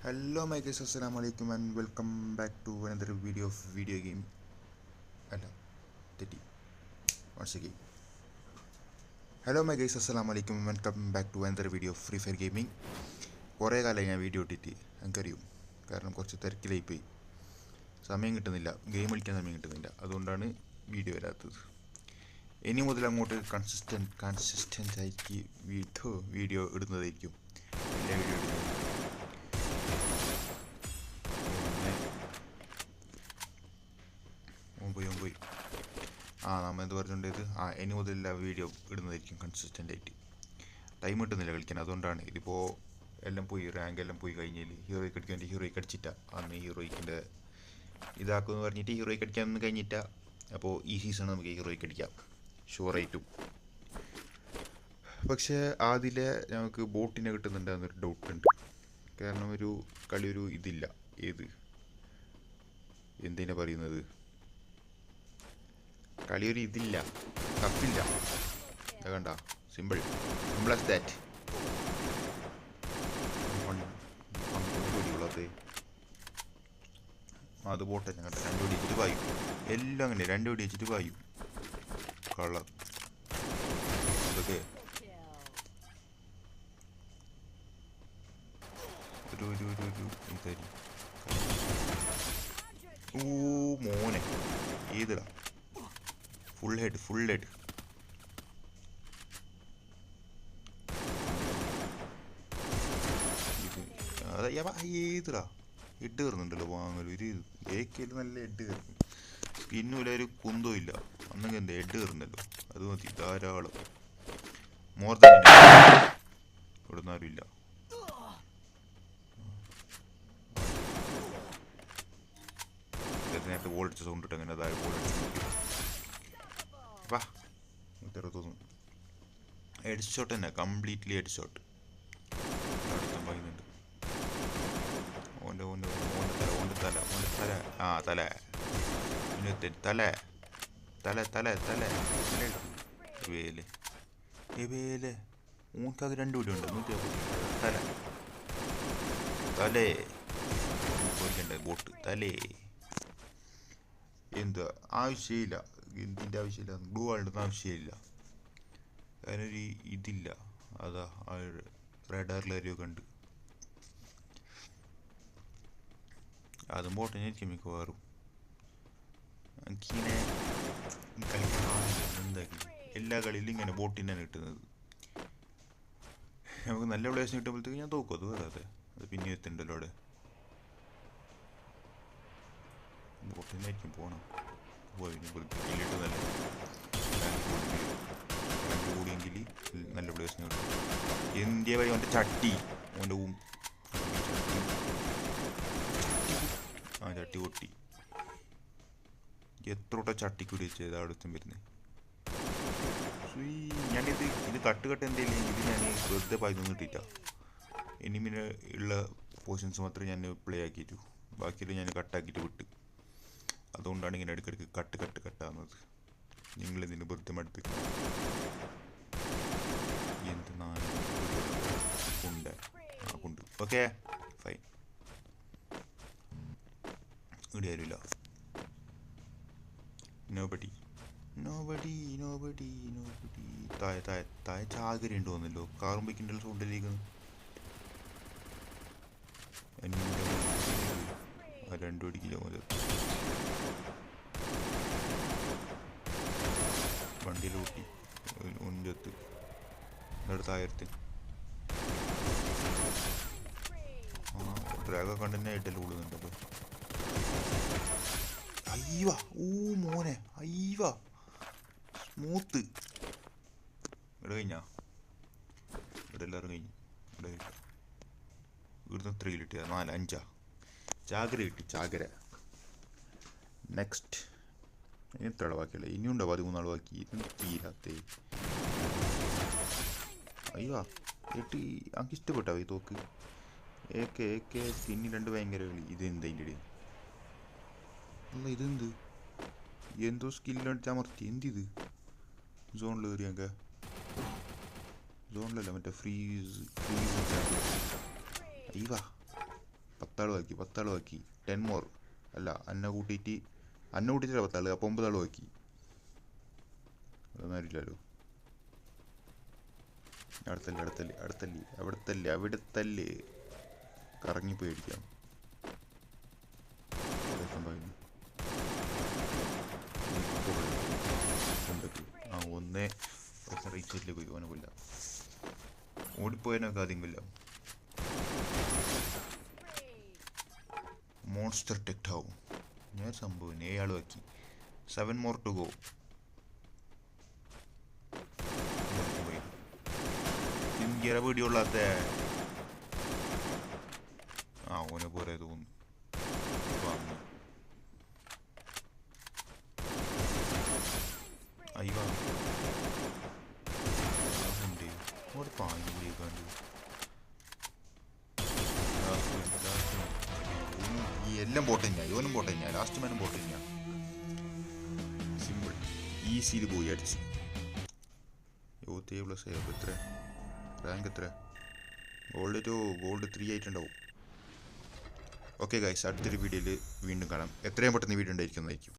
Hello my guys, assalamu alaikum and welcome back to another video of video game. Hello, Teddy. Once again. Hello my guys, assalamu alaikum and welcome back to another video of Free Fire Gaming. കുറേ കാലമായി ഞാൻ video ഇട്ടിട്ട് എനിക്കറിയും, കാരണം കുറച്ച് തിരക്കിലായി പോയി, സമയം കിട്ടുന്നില്ല, game കളിക്കാൻ സമയം കിട്ടുന്നില്ല, അതുകൊണ്ടാണ് വീഡിയോ വരാത്തത്. ഇനി മുതൽ അങ്ങോട്ട് കൺസിസ്റ്റൻ്റ് ആയിട്ട് വീഡിയോ ഇടുന്നതായിരിക്കും, എല്ലാ വീഡിയോ ഇടുന്നത്. പോയി നമ്മൾ എന്ത് പറഞ്ഞുകൊണ്ടത് ഇനി മുതൽ വീഡിയോ ഇടുന്നതായിരിക്കും കൺസിസ്റ്റൻ്റ് ആയിട്ട്. ടൈം കിട്ടുന്നില്ല കളിക്കാൻ, അതുകൊണ്ടാണ്. ഇതിപ്പോൾ എല്ലാം പോയി, റാങ്ക് എല്ലാം പോയി കഴിഞ്ഞാൽ ഹീറോയ്ക്ക് അടിക്കാൻ വേണ്ടി ഹീറോയ്ക്ക് അടിച്ചിട്ടാ അന്ന് ഹീറോയ്ക്കിൻ്റെ ഇതാക്കുമെന്ന് പറഞ്ഞിട്ട് ഹീറോയ്ക്ക് അടിക്കാമെന്ന് കഴിഞ്ഞിട്ടാ. അപ്പോൾ ഈ സീസൺ നമുക്ക് ഹീറോയ്ക്ക് അടിക്കാം ഷുവറായിട്ടും. പക്ഷേ അതിലെ നമുക്ക് ബോട്ടിനെ കിട്ടുന്നുണ്ട് എന്നൊരു ഡൗട്ടുണ്ട്. കാരണം ഒരു കളി ഒരു ഇതില്ല, ഏത് എന്തിനാ പറയുന്നത്, കളിയൊരു ഇതില്ല, ടഫില്ല. കണ്ട, സിമ്പിൾ ആസ് ദാറ്റ്. അത് പോട്ടെ, ഞങ്ങൾ 2 വെടി വെച്ചിട്ട് പായും, എല്ലാം അങ്ങനെ 2 വെടി വെച്ചിട്ട് പായും. കള്ള അതൊക്കെ ഒരു ഇതായി. ഓ മോനെ, ഏതിടാ, ഫുൾ ഹെഡ് ഏതിടാ. ഹെഡ് കയറുന്നുണ്ടല്ലോ വാങ്ങൽ, ഒരു ഏക്കയിൽ നല്ല ഹെഡ് കയറുന്നു. സ്കിന്നുമില്ല, ഒരു കുന്തവും ഇല്ല, അന്നെങ്കിൽ എന്താ ഹെഡ് കയറുന്നല്ലോ, അത് മതി ധാരാളം. മോർ ദാൻ ഇവിടെ നിന്ന് ആരും ഇല്ല. നേരത്തെ ബോൾ അടിച്ച സൗണ്ട് ഇട്ട് അങ്ങനെ അതായത് ബോൾ അടിച്ച് വാ തോന്നുന്നു. ഹെഡ് ഷോട്ട് തന്നെ, കംപ്ലീറ്റ്ലി ഹെഡ് ഷോട്ട്. അടുത്തും പറയുന്നുണ്ട്. ഓൻ്റെ തല വേലെ ഊnkക്കത് 2 വീഡിയോ ഉണ്ട്. 150 തലേ പോയിക്കണ്ടേ ബോട്ട് തലേ. എന്താ ആവശ്യമില്ല, എന്തിൻ്റെ ആവശ്യമില്ല, ബ്ലൂ ആളുടെ ആവശ്യമില്ല, അതിനൊരു ഇതില്ല. അതാ റഡാറിലൊരു കണ്ട് അതും ബോട്ടിനായിരിക്കും മിക്കവാറും. എനിക്കിങ്ങനെ എന്താക്കി എല്ലാ കളിയിലും ഇങ്ങനെ ബോട്ടിനാണ് കിട്ടുന്നത്. നമുക്ക് നല്ല പ്ലേസിന് കിട്ടുമ്പോഴത്തേക്ക് ഞാൻ തോക്കും, അത് വേറെ അത് പിന്നെ എത്തുണ്ടല്ലോ അവിടെ. ബോട്ടിനായിരിക്കും പോകണം, പോയിട്ട് നല്ല കൂടിയെങ്കിൽ നല്ല പ്ലേസിന് കിട്ടും. എന്തിയ വഴി അവൻ്റെ ചട്ടി, അവൻ്റെ ചട്ടി പൊട്ടി. എത്ര ചട്ടിക്കൂടി വെച്ചത് അടുത്തും വരുന്നത്. ഇത് കട്ട് എന്തെങ്കിലും ഇത് ഞാൻ വെറുതെ പായ്തൊന്നും കിട്ടിയിട്ട. ഇനി പിന്നെ ഉള്ള പോർഷൻസ് മാത്രമേ ഞാൻ പ്ലേ ആക്കിയിട്ടു, ബാക്കിയെല്ലാം ഞാൻ കട്ടാക്കിയിട്ട് വിട്ട്. അതുകൊണ്ടാണ് ഇങ്ങനെ ഇടയ്ക്കിടയ്ക്ക് കട്ടാകുന്നത്. നിങ്ങളെന്തിനു വെറുതെ മടുത്ത് എന്ത് കൊണ്ട് ഓക്കെ ഫൈൻ. ഇവിടെ ആരുമില്ല, നോബഡി. താഴെ ചാകര ഉണ്ട് തോന്നല്ലോ, കാറും ബൈക്കിൻ്റെ സൗണ്ടിലേക്ക്. 2 അടിക്കില്ല മുതൽ വണ്ടിയിൽ കൂട്ടി ഒഞ്ചത്ത് അടുത്ത 1000. ഡ്രാഗൊക്കെ കണ്ട് തന്നെ ആയിട്ടല്ലേ കൂടുന്നുണ്ടല്ലോ. അയ്യവാ, ഓ മോനെ, അയ്യവാ സ്മൂത്ത്. ഇവിടെ കഴിഞ്ഞാ, ഇവിടെ എല്ലാവരും കഴിഞ്ഞു. ഇവിടുന്ന് 3 കിട്ടിയ 4 5 ചാകര കിട്ടി, ചാകര. നെക്സ്റ്റ് ഇനി എത്ര ആൾ ബാക്കിയല്ല, ഇനിയുണ്ടോ 13 ആൾ ബാക്കി. തീരാത്തേ. അയ്യോ 8 എനിക്ക് ഇഷ്ടപ്പെട്ടോ ഈ തോക്ക്. ഏക്കെ സ്കിന്നി 2 ഭയങ്കര കളി. ഇതെന്താ ഇതിൻ്റെ ഇടയിൽ അല്ല, ഇതെന്ത് എന്തോ സ്കില്ലടിച്ച് അമർത്തി, എന്തിത് സോണിൽ കയറിയൊക്കെ. സോണിലല്ല, മറ്റേ ഫ്രീസ്. അയ്യവാ 10 ആൾ ബാക്കി 10 ആൾ ബാക്കി 10 മോർ. അല്ല അന്ന കൂട്ടിയിട്ടില്ല 10 ആൾ. അപ്പോൾ 9 ആൾ ബാക്കി. അതൊന്നും അറിയില്ലല്ലോ. അവിടത്തല്ലേ കറങ്ങി പേടിക്കാം. ആ ഒന്നേ റൈറ്റ് സൈഡിലേക്ക് പോയി. ഓനെ കൊല്ലാം. ഓടിപ്പോയതിനൊക്കെ ആദ്യം കൊല്ലാം. മോൺസ്റ്റർ ടെക്ടാവും ഞാൻ സംഭവം 7 ആൾ ബാക്കി. 7 മോർ ടു ഗോ. ഇങ്ങനെ പേടിയുള്ളാത്ത ആ ഓനെ പോലെ തോന്നുന്നു. അയ്യോ ഒരു പാഞ്ഞിലേക്കാണ്ട് എല്ലാം പോട്ടെ ഞാൻ. ഇവനും പോട്ടെ ഞാൻ. ലാസ്റ്റ് മാനും പോട്ടെ ഞാൻ. സിമ്പിൾ ഈസിയിൽ പോയി അടിച്ച്. 27+7 എത്ര റാങ്ക് എത്ര? ഗോൾഡ് 3 ആയിട്ടുണ്ടാവും. ഓക്കെ ഗൈസ്, അടുത്തൊരു വീഡിയോയിൽ വീണ്ടും കാണാം. എത്രയും പെട്ടെന്ന് വീഡിയോ ഉണ്ടായിരിക്കുന്നതായിരിക്കും.